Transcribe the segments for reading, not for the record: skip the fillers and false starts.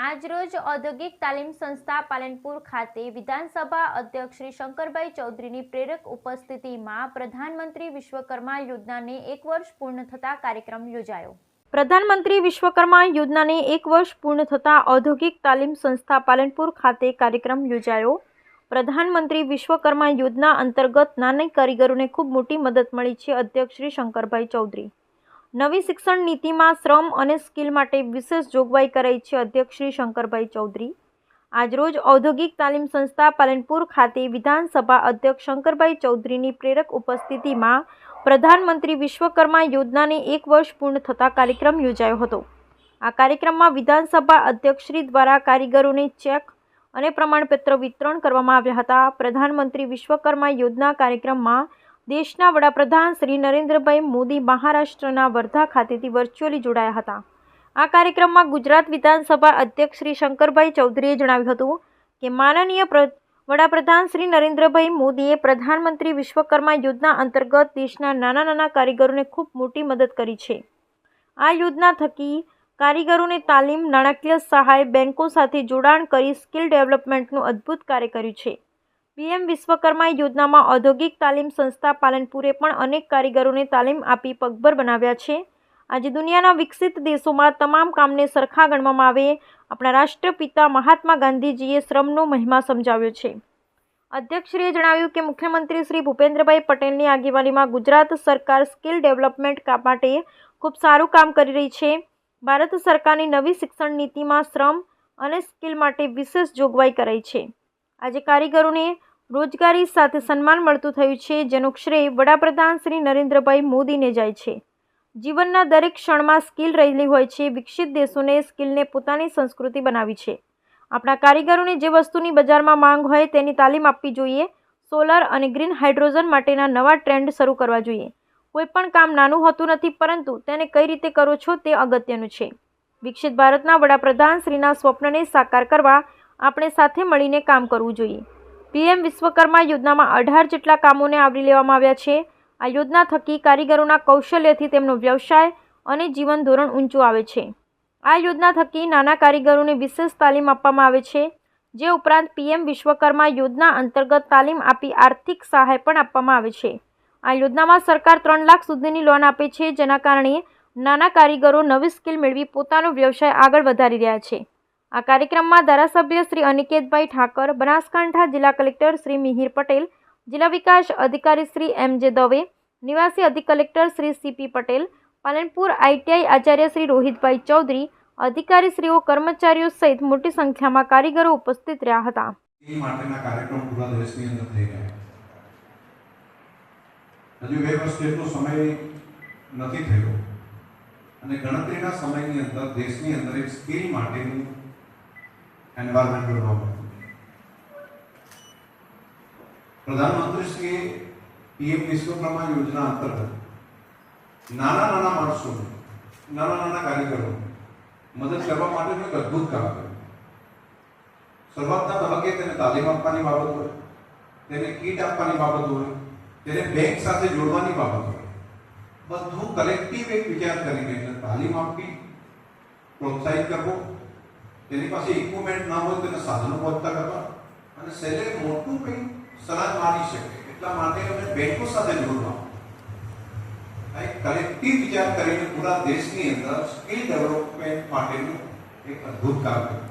આજરોજ ઔદ્યોગિક તાલીમ સંસ્થા પાલનપુર ખાતે વિધાનસભા અધ્યક્ષ શ્રી શંકરભાઈ ચૌધરીની પ્રેરક ઉપસ્થિતિમાં પ્રધાનમંત્રી વિશ્વકર્મા યોજનાને 1 વર્ષ પૂર્ણ થતા કાર્યક્રમ યોજાયો। પ્રધાનમંત્રી વિશ્વકર્મા યોજનાને 1 વર્ષ પૂર્ણ થતા ઔદ્યોગિક તાલીમ સંસ્થા પાલનપુર ખાતે કાર્યક્રમ યોજાયો। પ્રધાનમંત્રી વિશ્વકર્મા યોજના અંતર્ગત નાના કારીગરોને ખૂબ મોટી મદદ મળી છે। અધ્યક્ષ શ્રી શંકરભાઈ ચૌધરી। નવી શિક્ષણ નીતિમાં શ્રમ અને સ્કિલ માટે વિશેષ જોગવાઈ કરાઈ છે। અધ્યક્ષ શ્રી શંકરભાઈ ચૌધરી। આજરોજ ઔદ્યોગિક તાલીમ સંસ્થા પાલનપુર ખાતે વિધાનસભા અધ્યક્ષ શંકરભાઈ ચૌધરીની પ્રેરક ઉપસ્થિતિમાં પ્રધાનમંત્રી વિશ્વકર્મા યોજનાને 1 વર્ષ પૂર્ણ થતા કાર્યક્રમ યોજાયો હતો। આ કાર્યક્રમમાં વિધાનસભા અધ્યક્ષ શ્રી દ્વારા કારીગરોને ચેક અને પ્રમાણપત્ર વિતરણ કરવામાં આવ્યા હતા। પ્રધાનમંત્રી વિશ્વકર્મા યોજના કાર્યક્રમમાં દેશના વડાપ્રધાન શ્રી નરેન્દ્રભાઈ મોદી મહારાષ્ટ્રના વર્ધા ખાતેથી વર્ચ્યુઅલી જોડાયા હતા। આ કાર્યક્રમમાં ગુજરાત વિધાનસભા અધ્યક્ષ શ્રી શંકરભાઈ ચૌધરીએ જણાવ્યું હતું કે માનનીય વડાપ્રધાન શ્રી નરેન્દ્રભાઈ મોદીએ પ્રધાનમંત્રી વિશ્વકર્મા યોજના અંતર્ગત દેશના નાના કારીગરોને ખૂબ મોટી મદદ કરી છે। આ યોજના થકી કારીગરોને તાલીમ, નાણાકીય સહાય, બેંકો સાથે જોડાણ કરી સ્કિલ ડેવલપમેન્ટનું અદ્ભુત કાર્ય કર્યું છે। પીએમ વિશ્વકર્મા યોજનામાં ઔદ્યોગિક તાલીમ સંસ્થા પાલનપુરે પણ અનેક કારીગરોને તાલીમ આપી પગભર બનાવ્યા છે। આજે દુનિયાના વિકસિત દેશોમાં તમામ કામને સરખા ગણવામાં આવે આપણા રાષ્ટ્રપિતા મહાત્મા ગાંધીજીએ શ્રમનો મહિમા સમજાવ્યો છે। અધ્યક્ષશ્રીએ જણાવ્યું કે મુખ્યમંત્રી શ્રી ભૂપેન્દ્રભાઈ પટેલની આગેવાનીમાં ગુજરાત સરકાર સ્કિલ ડેવલપમેન્ટ માટે ખૂબ સારું કામ કરી રહી છે। ભારત સરકારની નવી શિક્ષણ નીતિમાં શ્રમ અને સ્કિલ માટે વિશેષ જોગવાઈ કરાઈ છે। આજે કારીગરોને રોજગારી સાથે સન્માન મળતું થયું છે, જેનો શ્રેય વડાપ્રધાન શ્રી નરેન્દ્રભાઈ મોદીને જાય છે। જીવનના દરેક ક્ષણમાં સ્કિલ રહેલી હોય છે। વિકસિત દેશોને સ્કિલને પોતાની સંસ્કૃતિ બનાવી છે। આપણા કારીગરોને જે વસ્તુની બજારમાં માંગ હોય તેની તાલીમ આપવી જોઈએ। સોલર અને ગ્રીન હાઇડ્રોજન માટેના નવા ટ્રેન્ડ શરૂ કરવા જોઈએ। કોઈ પણ કામ નાનું હોતું નથી, પરંતુ તેને કઈ રીતે કરો છો તે અગત્યનું છે। વિકસિત ભારતના વડાપ્રધાન શ્રીના સ્વપ્નને સાકાર કરવા આપણે સાથે મળીને કામ કરવું જોઈએ। પીએમ વિશ્વકર્મા યોજનામાં 18 જેટલા કામોને આવરી લેવામાં આવ્યા છે। આ યોજના થકી કારીગરોના કૌશલ્યથી તેમનો વ્યવસાય અને જીવન ધોરણ ઊંચું આવે છે। આ યોજના થકી નાના કારીગરોને વિશેષ તાલીમ આપવામાં આવે છે। જે ઉપરાંત પીએમ વિશ્વકર્મા યોજના અંતર્ગત તાલીમ આપી આર્થિક સહાય પણ આપવામાં આવે છે। આ યોજનામાં સરકાર 3 લાખ સુધીની લોન આપે છે, જેના કારણે નાના કારીગરો નવી સ્કિલ મેળવી પોતાનો વ્યવસાય આગળ વધારી રહ્યા છે। આ કાર્યક્રમમાં ધારાસભ્ય શ્રી અનિકેતભાઈ ઠાકર, બનાસકાંઠા જિલ્લા કલેક્ટર શ્રી મિહિર પટેલ, જિલ્લા વિકાસ અધિકારી શ્રી એમ.જે. દવે, નિવાસી અધિક કલેક્ટર શ્રી સી.પી. પટેલ, પાલનપુર આઈટીઆઈ આચાર્ય શ્રી રોહિતભાઈ ચૌધરી, અધિકારીશ્રીઓ, કર્મચારીઓ સહિત મોટી સંખ્યામાં કારીગરો ઉપસ્થિત રહ્યા હતા। હજુ 2 વર્ષ જેટલો સમય નથી થયો અને ગણતરીના સમયની અંદર દેશની અંદર એક સ્કિલ માટેનું એન્વાયરમેન્ટ બનાવવામાં આવ્યું। પ્રધાનમંત્રીશ્રીએ પીએમ વિશ્વકર્મા યોજના અંતર્ગત નાના માણસોને, નાના કારીગરોને મદદ કરવા માટેનું એક અદ્ભુત કામ કર્યું। શરૂઆતના તબક્કે તેને તાલીમ આપવાની બાબત હોય, તેને કીટ આપવાની બાબત હોય, તેને બેંક સાથે જોડવાની બાબત હોય, બધું કલેક્ટિવ એક વિચાર કરીને તાલીમ આપવી, પ્રોત્સાહિત કરવો, તેની પાસે ઇક્વિપમેન્ટ ના હોય તેને સાધનો પહોંચતા કરવા અને શહેરે મોટું કંઈ સલાહ મારી શકે એટલા માટે અમે બેંકો સાથે જોડવા એક કલેક્ટિવ વિચાર કરીને પૂરા દેશની અંદર સ્કિલ ડેવલપમેન્ટ માટેનું એક અદ્ભુત કામ કર્યું।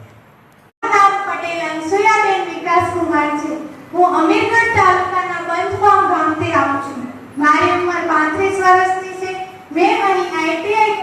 પટેલ અંશુયાબેન વિકાસકુમાર છે। હું અમીરગઢ તાલુકાના બંધગામ ગામથી આવું છું। મારી ઉંમર 35 વર્ષની છે। મેં અહીં આઈટીઆઈ